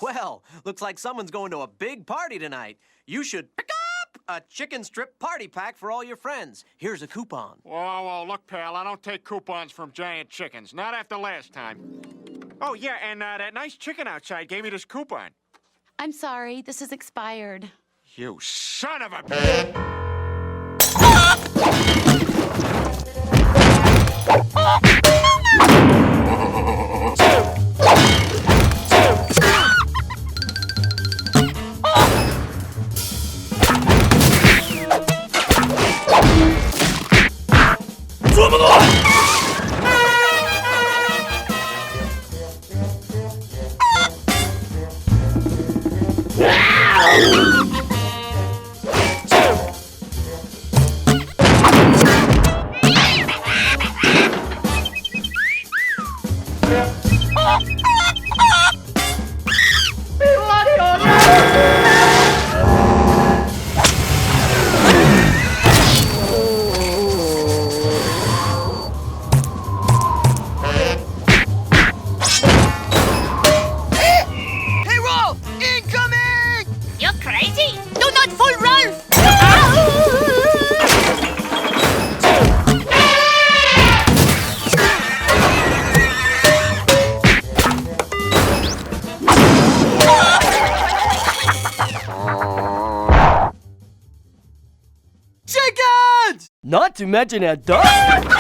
Well, looks like someone's going to a big party tonight. You should pick up a chicken strip party pack for all your friends. Here's a coupon. Whoa, look, pal, I don't take coupons from giant chickens. Not after last time. Oh, yeah, and that nice chicken outside gave me this coupon. I'm sorry, this is expired. You son of a... Not to mention a dog.